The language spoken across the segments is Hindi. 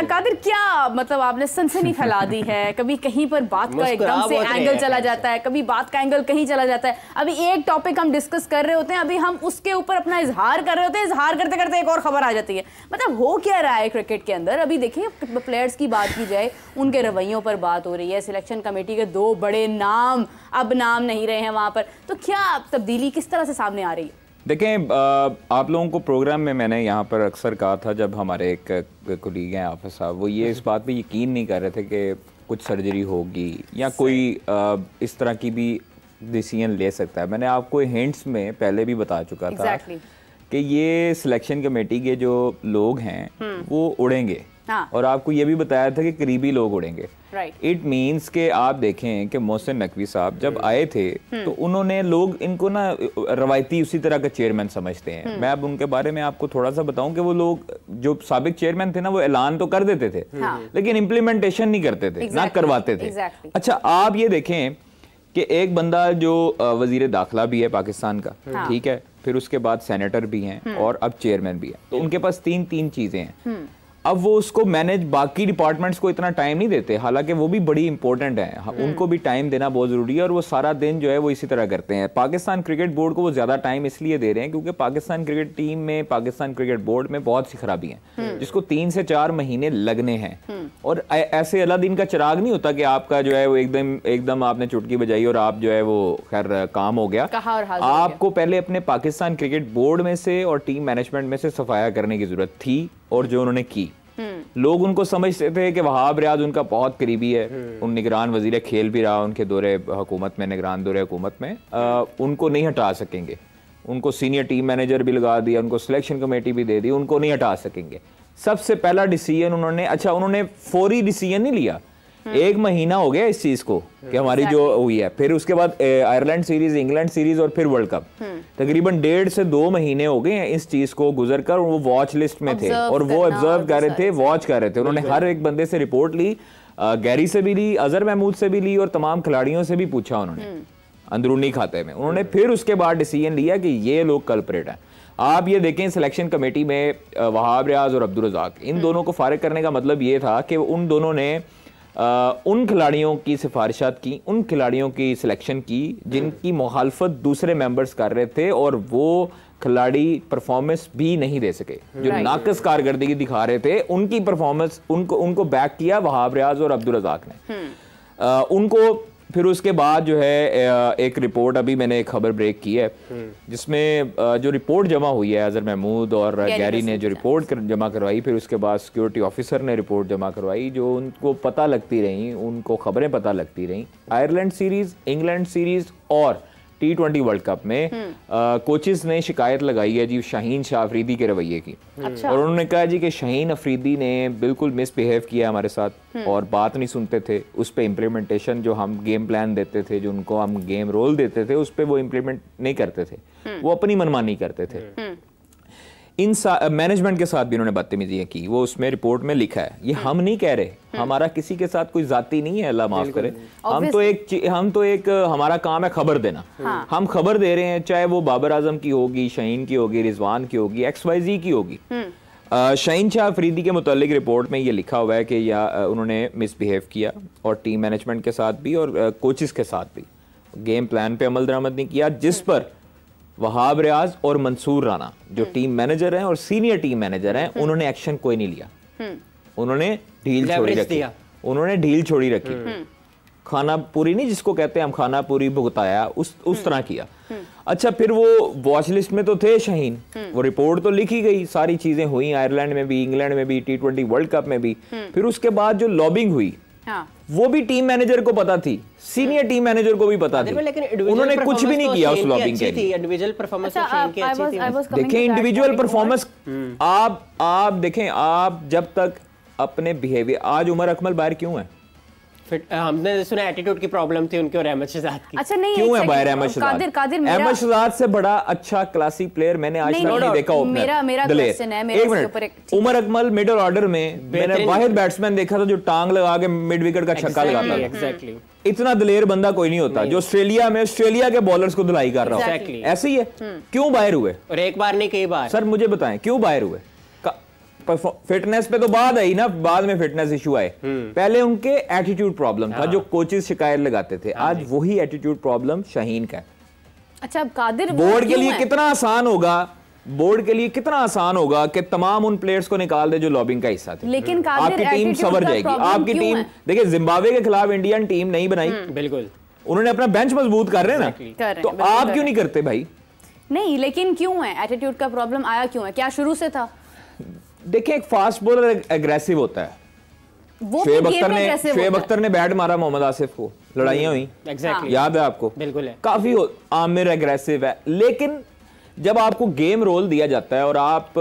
कादिर क्या मतलब आपने सनसनी फैला दी है, कभी कहीं पर बात का एकदम से एंगल चला जाता है, कभी बात का एंगल कहीं चला जाता है। अभी एक टॉपिक हम डिस्कस कर रहे होते हैं, अभी हम उसके ऊपर अपना इजहार कर रहे होते हैं, इजहार करते करते एक और खबर आ जाती है। मतलब हो क्या रहा है क्रिकेट के अंदर? अभी देखिए प्लेयर्स की बात की जाए, उनके रवैयों पर बात हो रही है, सिलेक्शन कमेटी के 2 बड़े नाम अब नाम नहीं रहे हैं वहां पर, तो क्या तब्दीली किस तरह से सामने आ रही है? देखें, आप लोगों को प्रोग्राम में मैंने यहाँ पर अक्सर कहा था, जब हमारे एक कोलीग हैं आफिस साहब, वो ये इस बात पे यकीन नहीं कर रहे थे कि कुछ सर्जरी होगी या कोई इस तरह की भी डिसीजन ले सकता है। मैंने आपको हिंट्स में पहले भी बता चुका था कि ये सिलेक्शन कमेटी के जो लोग हैं वो उड़ेंगे। हाँ। और आपको ये भी बताया था कि करीबी लोग उड़ेंगे। इट मीन्स के आप देखें कि मोहसिन नकवी साहब जब आए थे तो उन्होंने लोग इनको ना रवायती उसी तरह का चेयरमैन समझते हैं। मैं अब उनके बारे में आपको थोड़ा सा बताऊं कि वो लोग जो साबिक चेयरमैन थे ना, वो ऐलान तो कर देते थे लेकिन इम्प्लीमेंटेशन नहीं करते थे, ना करवाते थे। अच्छा, आप ये देखें कि एक बंदा जो वजीर दाखिला भी है पाकिस्तान का, ठीक है, फिर उसके बाद सेनेटर भी हैं और अब चेयरमैन भी है, तो उनके पास तीन चीजें हैं। अब वो उसको मैनेज, बाकी डिपार्टमेंट्स को इतना टाइम नहीं देते, हालांकि वो भी बड़ी इंपॉर्टेंट है, उनको भी टाइम देना बहुत जरूरी है और वो सारा दिन जो है वो इसी तरह करते हैं। पाकिस्तान क्रिकेट बोर्ड को वो ज्यादा टाइम इसलिए दे रहे हैं क्योंकि पाकिस्तान क्रिकेट टीम में, पाकिस्तान क्रिकेट बोर्ड में बहुत सी खराबी हैं जिसको 3 से 4 महीने लगने हैं। और ऐसे अलादीन का चिराग नहीं होता कि आपका जो है वो एकदम आपने चुटकी बजाई और आप जो है वो खैर काम हो गया। आपको पहले अपने पाकिस्तान क्रिकेट बोर्ड में से और टीम मैनेजमेंट में से सफाया करने की जरूरत थी और जो उन्होंने की। लोग उनको समझते थे कि वहाब रियाज उनका बहुत करीबी है, उन निगरान वजीर खेल भी रहा उनके दौरे हुकूमत में, निगरान दौरे हुकूमत में, उनको नहीं हटा सकेंगे। उनको सीनियर टीम मैनेजर भी लगा दिया, उनको सिलेक्शन कमेटी भी दे दी, उनको नहीं हटा सकेंगे। सबसे पहला डिसीजन उन्होंने फौरी डिसीजन नहीं लिया, 1 महीना हो गया इस चीज को कि हमारी जो हुई है, फिर उसके बाद आयरलैंड सीरीज, इंग्लैंड सीरीज और फिर वर्ल्ड कप, तकरीबन 1.5 से 2 महीने हो गए हैं इस चीज को गुजर कर। वो वॉच लिस्ट में थे और वो ऑब्जर्व कर रहे थे, वॉच कर रहे थे। उन्होंने हर एक बंदे से रिपोर्ट ली, गैरी से भी ली, अजहर महमूद से भी ली और तमाम खिलाड़ियों से भी पूछा उन्होंने अंदरूनी खाते में। उन्होंने फिर उसके बाद डिसीजन लिया कि ये लोग कल्प्रेट हैं। आप ये देखें, सिलेक्शन कमेटी में वहाब रियाज और अब्दुल रज़ाक, इन दोनों को फारिग करने का मतलब ये था कि उन दोनों ने उन खिलाड़ियों की सिफारिशात की, उन खिलाड़ियों की सिलेक्शन की जिनकी मुखालफत दूसरे मेंबर्स कर रहे थे और वो खिलाड़ी परफॉर्मेंस भी नहीं दे सके, जो नाकस कारकर्दगी दिखा रहे थे, उनकी परफॉर्मेंस उनको बैक किया वहाब रियाज और अब्दुल रज़ाक ने। उनको फिर उसके बाद जो है एक रिपोर्ट, अभी मैंने एक खबर ब्रेक की है जिसमें जो रिपोर्ट जमा हुई है, अजहर महमूद और गैरी ने जो रिपोर्ट जमा करवाई, फिर उसके बाद सिक्योरिटी ऑफिसर ने रिपोर्ट जमा करवाई, जो उनको पता लगती रही, उनको खबरें पता लगती रही, आयरलैंड सीरीज, इंग्लैंड सीरीज और T20 वर्ल्ड कप में कोचेस ने शिकायत लगाई है जी शाहीन शाह अफरीदी के रवैये की। अच्छा। और उन्होंने कहा जी कि शाहीन अफरीदी ने बिल्कुल मिसबिहेव किया हमारे साथ और बात नहीं सुनते थे, उस पर इम्प्लीमेंटेशन, जो हम गेम प्लान देते थे, जो उनको हम गेम रोल देते थे, उस पर वो इम्प्लीमेंट नहीं करते थे, वो अपनी मनमानी करते थे। इन मैनेजमेंट के साथ भी उन्होंने बदतमीजियां की, वो उसमें रिपोर्ट में लिखा है। ये हम नहीं कह रहे, हमारा किसी के साथ कोई जाती नहीं है, अल्लाह माफ करे। हम तो एक हमारा काम है खबर देना। हम खबर दे रहे हैं, चाहे वो बाबर आजम की होगी, शाहीन की होगी, रिजवान की होगी, XYZ की होगी। शाहीन शाह अफरीदी के मुतालिक रिपोर्ट में ये लिखा हुआ है कि उन्होंने मिसबिहेव किया और टीम मैनेजमेंट के साथ भी और कोचेस के साथ भी, गेम प्लान पे अमल दरामद नहीं किया, जिस पर वहाब रियाज और मंसूर राना जो टीम मैनेजर हैं और सीनियर टीम मैनेजर हैं, उन्होंने एक्शन कोई नहीं लिया। उन्होंने ढील छोड़ी रखी, खाना पूरी नहीं जिसको कहते हैं हम, खाना पूरी भुगताया, उस तरह किया। अच्छा, फिर वो वॉच लिस्ट में तो थे शाहीन, वो रिपोर्ट तो लिखी गई, सारी चीजें हुई आयरलैंड में भी, इंग्लैंड में भी, T20 वर्ल्ड कप में भी। फिर उसके बाद जो लॉबिंग हुई, वो भी टीम मैनेजर को पता थी, सीनियर टीम मैनेजर को भी पता थी, उन्होंने कुछ भी नहीं किया उस लॉबिंग के लिए। इंडिविजुअल परफॉर्मेंस देखें, इंडिविजुअल परफॉर्मेंस आप देखें, आप जब तक अपने बिहेवियर, आज उमर अकमल बाहर क्यों है? हमने सुना एटीट्यूड की प्रॉब्लम थी उनके और अहमद शहजाद की। अच्छा, नहीं क्यों है बाहर अहमद शहजाद? अहमद शहजाद से बड़ा अच्छा क्लासिक प्लेयर मैंने आज तक नहीं देखा। मेरा क्वेश्चन है, मेरे ऊपर एक उमर अकमल मिडिल ऑर्डर में मैंने वाहिद बैट्समैन देखा था जो टांग लगा के मिड विकेट का छक्का लगाता था। एग्जैक्टली, इतना दलेर बंदा कोई नहीं होता जो ऑस्ट्रेलिया के बॉलर्स को धुलाई कर रहा हो। ऐसे ही है। क्यों बाहर हुए? और एक बार नहीं, कई बार। सर मुझे बताएं क्यों बाहर हुए? फिटनेस पे तो बाद आई ना, बाद में फिटनेस इशू आए, पहले उनके एटीट्यूड प्रॉब्लम था जो कोचेस शिकायत लगाते थे, आज वही एटीट्यूड प्रॉब्लम शाहीन का है। अच्छा, अब कादिर बोर्ड के लिए कितना आसान होगा, बोर्ड के लिए कितना आसान होगा कि तमाम उन प्लेयर्स को निकाल दे जो लॉबिंग का हिस्सा थे। लेकिन आपकी टीम सवर जाएगी। आपकी टीम देखिए, जिम्बाब्वे के खिलाफ इंडियन टीम नहीं बनाई, बिल्कुल उन्होंने अपना बेंच मजबूत कर रहे हैं ना, तो आप क्यों नहीं करते भाई? नहीं, लेकिन क्यों है एटीट्यूड का प्रॉब्लम आया, क्यों है? क्या शुरू से था? देखिए, एक फास्ट बॉलर एग्रेसिव होता है। शोएब अख्तर ने बैट मारा मोहम्मद आसिफ को, लड़ाइयां हुई, याद है आपको? बिल्कुल है। काफी आमिर एग्रेसिव है, लेकिन जब आपको गेम रोल दिया जाता है और आप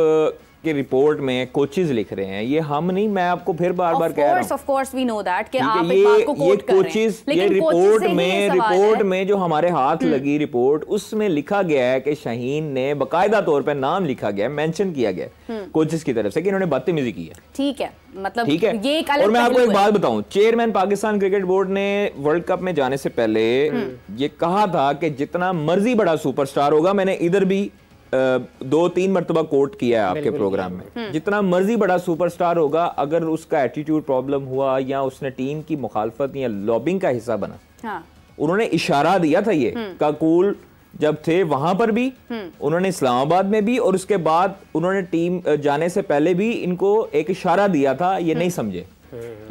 के रिपोर्ट में कोचेस लिख रहे हैं, ये हम नहीं, मैं आपको फिर बार बार कह रहा हूं, of course we know that कि आप ये एक बात को कोट कर रहे हैं, ये रिपोर्ट में जो हमारे हाथ लगी रिपोर्ट, उसमें लिखा गया है कि शाहीन ने बाकायदा तौर पे नाम लिखा गया, मेंशन किया गया कोचेस की तरफ से कि इन्होंने बदतमीजी की है। ठीक है, मतलब ठीक है। ये एक अलग और मैं आपको एक बात बताऊं, चेयरमैन पाकिस्तान क्रिकेट बोर्ड ने वर्ल्ड कप में जाने से पहले ये कहा था कि जितना मर्जी बड़ा सुपरस्टार होगा, मैंने इधर भी 2-3 मरतबा कोट किया है आपके प्रोग्राम में, जितना मर्जी बड़ा सुपरस्टार होगा, अगर उसका एटीट्यूड प्रॉब्लम हुआ या उसने टीम की मुखालफत या लॉबिंग का हिस्सा बना, हाँ। उन्होंने इशारा दिया था ये काकूल जब थे वहां पर भी, उन्होंने इस्लामाबाद में भी, और उसके बाद उन्होंने टीम जाने से पहले भी इनको एक इशारा दिया था, ये नहीं समझे।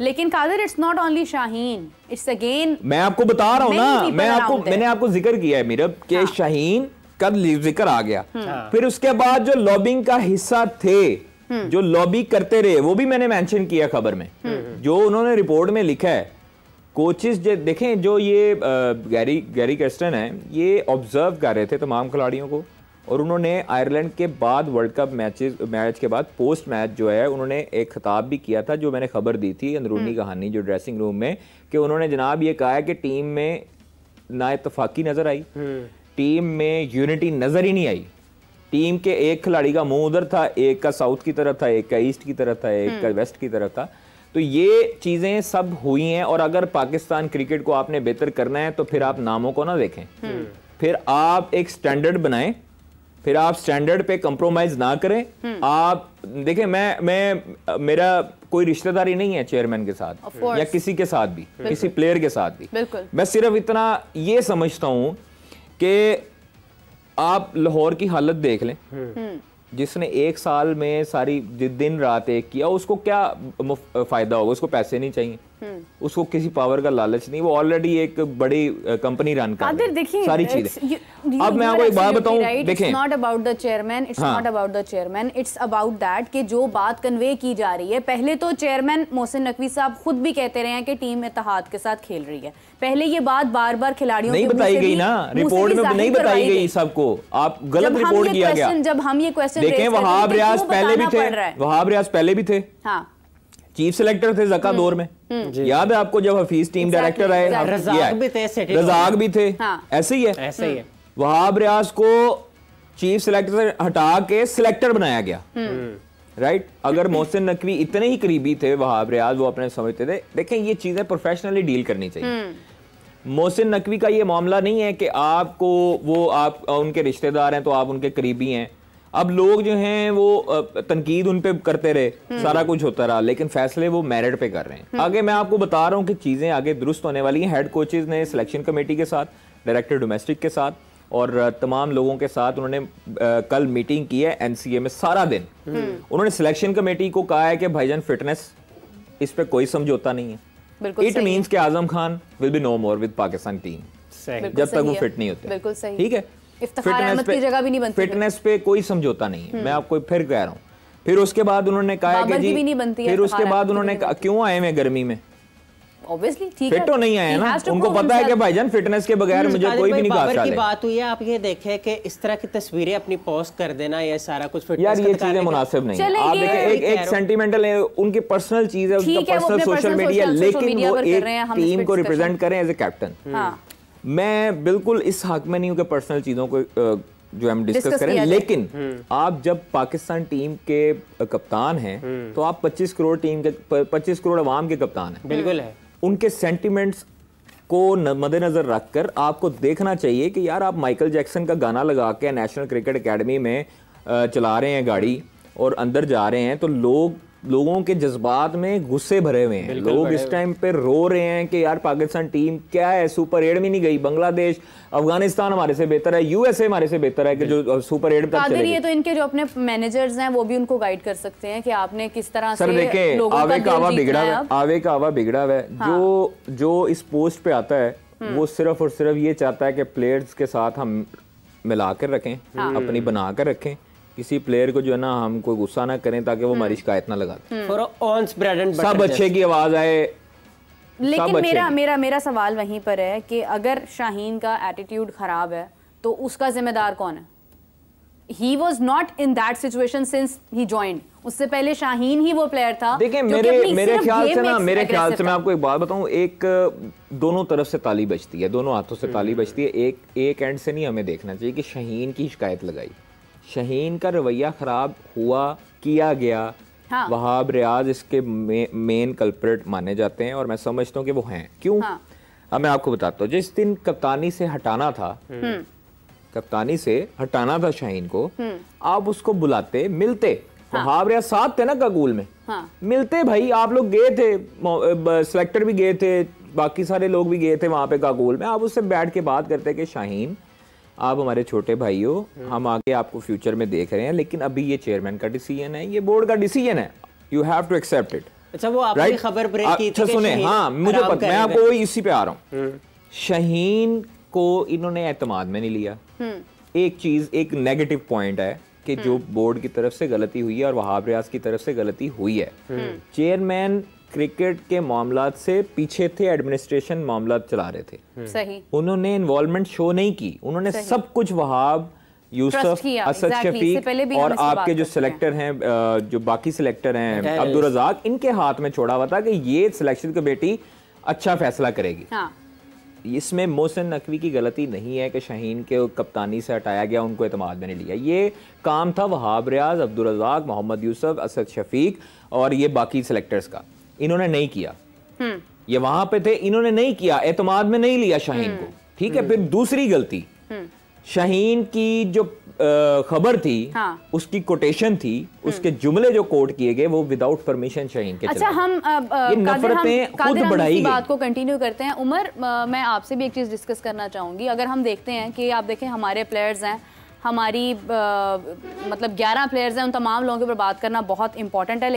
लेकिन Qadir, it's not only Shaheen, it's again, मैं आपको बता रहा हूं ना, मैंने आपको जिक्र किया है मीरब के शाहीन का जिक्र आ गया, फिर उसके बाद जो लॉबिंग का हिस्सा थे, जो लॉबी करते रहे, वो भी मैंने मेंशन किया खबर में, जो उन्होंने रिपोर्ट में लिखा है। कोचेस देखें, जो ये गैरी कर्स्टन है, ये ऑब्जर्व कर रहे थे तमाम खिलाड़ियों को, और उन्होंने आयरलैंड के बाद वर्ल्ड कप मैच के बाद पोस्ट मैच जो है, उन्होंने एक खिताब भी किया था, जो मैंने खबर दी थी, अंदरूनी कहानी जो ड्रेसिंग रूम में, कि उन्होंने जनाब ये कहा है कि टीम में ना इत्तफाकी नजर आई, टीम में यूनिटी नजर ही नहीं आई, टीम के एक खिलाड़ी का मुंह उधर था, एक का साउथ की तरफ था, एक का ईस्ट की तरफ था, एक का वेस्ट की तरफ था। तो ये चीजें सब हुई हैं, और अगर पाकिस्तान क्रिकेट को आपने बेहतर करना है तो फिर आप नामों को ना देखें, फिर आप एक स्टैंडर्ड बनाएं, फिर आप स्टैंडर्ड पे कंप्रोमाइज ना करें। आप देखें, मैं मेरा कोई रिश्तेदारी नहीं है चेयरमैन के साथ या किसी के साथ भी, किसी प्लेयर के साथ भी, मैं सिर्फ इतना ये समझता हूं कि आप लाहौर की हालत देख लें, जिसने एक साल में सारी दिन रात एक किया, उसको क्या फायदा होगा? उसको पैसे नहीं चाहिए, उसको किसी पावर का लालच नहीं, वो ऑलरेडी एक बड़ी कंपनी रन कर रही है, सारी चीजें। अब मैं आपको एक बात बताऊं, देखें, it's not about the chairman, it's not about the chairman, it's about that कि जो बात कन्वे की जा रही है, पहले तो चेयरमैन मोहसिन नकवी साहब खुद भी कहते रहे हैं कि टीम इत्तेहाद के साथ खेल रही है, पहले ये बात बार बार खिलाड़ियों नहीं बताई गई ना, रिपोर्ट में नहीं बताई गई सबको, आप गलत रिपोर्ट किया गया। जब हम ये क्वेश्चन देखें, वहाब रियाज पहले भी थे, वहाब रियाज पहले भी थे, हाँ, चीफ सिलेक्टर थे ज़का दौर में, याद है आपको, जब हफीज टीम डायरेक्टर आए, रज़ाक भी थे, ऐसे ही है। वहाब रियाज को चीफ सिलेक्टर से हटा के सिलेक्टर बनाया गया, राइट। अगर मोहसिन नकवी इतने ही करीबी थे वहाब रियाज, वो अपने समझते थे। देखें, ये चीजें प्रोफेशनली डील करनी चाहिए। मोहसिन नकवी का ये मामला नहीं है कि आपको वो आप उनके रिश्तेदार हैं तो आप उनके करीबी हैं। अब लोग जो हैं वो तनकीद उन पे करते रहे, सारा कुछ होता रहा, लेकिन फैसले वो मेरिट पे कर रहे हैं। आगे मैं आपको बता रहा हूं कि चीजें आगे दुरुस्त होने वाली हैं। हेड कोचेज ने सिलेक्शन कमेटी के साथ, डायरेक्टर डोमेस्टिक के साथ और तमाम लोगों के साथ उन्होंने कल मीटिंग की है एनसीए में सारा दिन। उन्होंने सिलेक्शन कमेटी को कहा है कि भाईजान फिटनेस, इस पे कोई समझौता नहीं है। इट मीन्स कि Azam Khan will be no more with Pakistan team जब तक वो फिट नहीं होते। बिल्कुल सही, ठीक है। फिटनेस पे कोई समझौता नहीं है, मैं आपको फिर कह रहा हूँ। फिर उसके बाद उन्होंने कहा कि जी, फिर उसके बाद उन्होंने क्यों आए हैं गर्मी में, ऑब्वियसली ठीक है, फिट तो नहीं आए ना, उनको पता है कि भाईजान फिटनेस के बगैर मुझे कोई भी नहीं बात की बात हुई है। आप ये देखें कि इस तरह की तस्वीरें अपनी पोस्ट कर देना, ये सारा कुछ फिटनेस, यार ये चीजें मुनासिब नहीं है। आप देखें, एक सेंटिमेंटल है, उनकी पर्सनल चीज है, उनका पर्सनल सोशल मीडिया, लेकिन वो एक टीम को रिप्रेजेंट करें एज ए कैप्टन। मैं बिल्कुल इस हक में नहीं हूं कि पर्सनल चीजों को जो हम डिस्कस करें, लेकिन आप जब पाकिस्तान टीम के कप्तान हैं तो आप 25 करोड़ टीम के 25 करोड़ अवाम के कप्तान हैं। बिल्कुल है। उनके सेंटिमेंट्स को मद्देनजर रखकर आपको देखना चाहिए कि यार आप माइकल जैक्सन का गाना लगा के नेशनल क्रिकेट एकेडमी में चला रहे हैं गाड़ी, और अंदर जा रहे हैं तो लोगों के जज्बात में गुस्से भरे हुए हैं। लोग इस टाइम पे रो रहे हैं कि यार पाकिस्तान टीम क्या है, सुपर 8 में नहीं गई। बांग्लादेश, अफगानिस्तान हमारे से बेहतर है, यूएसए हमारे से बेहतर है कि जो सुपर 8 तक चले गए। ये तो इनके जो अपने मैनेजर्स हैं वो भी उनको गाइड कर सकते हैं कि आपने किस तरह सर से देखें, आवे का आवा बिगड़ा हुआ है। हाँ। जो इस पोस्ट पे आता है वो सिर्फ और सिर्फ ये चाहता है कि प्लेयर्स के साथ हम मिला कर रखें, अपनी बना कर रखें, किसी प्लेयर को जो है ना हम कोई गुस्सा ना करें ताकि वो हमारी शिकायत ना लगाते। सब अच्छे की आवाज आए। लेकिन मेरा सवाल वहीं पर है कि अगर शाहीन का एटीट्यूड खराब है तो उसका जिम्मेदार कौन है? He was not in that situation since he joined. उससे पहले शाहीन ही वो प्लेयर था। देखिए मेरे ख्याल से मैं आपको एक बात बताऊं, एक दोनों तरफ से ताली बजती है, दोनों हाथों से ताली बजती है। एक एंड से नहीं हमें देखना चाहिए कि शाहीन की शिकायत लगाई। शाहीन का रवैया खराब हुआ, किया गया। हाँ। वहाब रियाज इसके मेन कल्प्रिट माने जाते हैं और मैं समझता हूँ कि वो हैं। क्यों? हाँ। अब मैं आपको बताता हूँ, जिस दिन कप्तानी से हटाना था शाहीन को, आप उसको बुलाते, मिलते। हाँ। वहाब रियाज साथ थे ना काकूल में। हाँ। मिलते भाई, आप लोग गए थे, सिलेक्टर भी गए थे, बाकी सारे लोग भी गए थे वहां पे काकूल में। आप उससे बैठ के बात करते कि शाहीन आप हमारे छोटे भाई हो, हम आगे आपको फ्यूचर में देख रहे हैं, लेकिन अभी ये चेयरमैन का डिसीजन है, ये बोर्ड का डिसीजन है, you have to accept it. अच्छा, वो आपने खबर ब्रेक की थी। सुने, हाँ मुझे पता, मैं आपको इसी पे आ रहा हूँ। शाहीन को इन्होंने एतमाद में नहीं लिया। एक चीज, एक नेगेटिव पॉइंट है कि जो बोर्ड की तरफ से गलती हुई है और वहाब रियाज की तरफ से गलती हुई है। चेयरमैन क्रिकेट के मामलात से पीछे थे, एडमिनिस्ट्रेशन मामलात चला रहे थे। सही। उन्होंने इन्वॉल्वमेंट शो नहीं की, उन्होंने सब कुछ वहाब, यूसुफ, असद शफीक और आपके जो सिलेक्टर हैं, जो बाकी सिलेक्टर हैं अब्दुल रज़ाक, इनके हाथ में छोड़ा हुआ था कि ये सिलेक्शन कमेटी अच्छा फैसला करेगी। हाँ। इसमें मोहसिन नकवी की गलती नहीं है कि शाहीन के कप्तानी से हटाया गया, उनको एतमाद में नहीं लिया। ये काम था वहाब रियाज, अब्दुल रज़ाक, मोहम्मद यूसुफ, असद शफीक और ये बाकी सिलेक्टर्स का। इन्होंने नहीं किया। ये वहां पे थे, इन्होंने नहीं किया, एतमाद में नहीं लिया शाहीन को। ठीक है। फिर दूसरी गलती, शाहीन की जो खबर थी, हाँ। उसकी कोटेशन थी, उसके जुमले जो कोट किए गए वो विदाउट परमिशन शाहीन के। अच्छा, हम ये नफरतें खुद बढ़ाई गई। बात को कंटिन्यू करते हैं। उमर, मैं आपसे भी एक चीज डिस्कस करना चाहूंगी। अगर हम देखते हैं कि आप देखें हमारे प्लेयर्स हैं, हमारी मतलब 11 प्लेयर्स हैं, उन तमाम लोगों के ऊपर बात करना बहुत इंपॉर्टेंट है।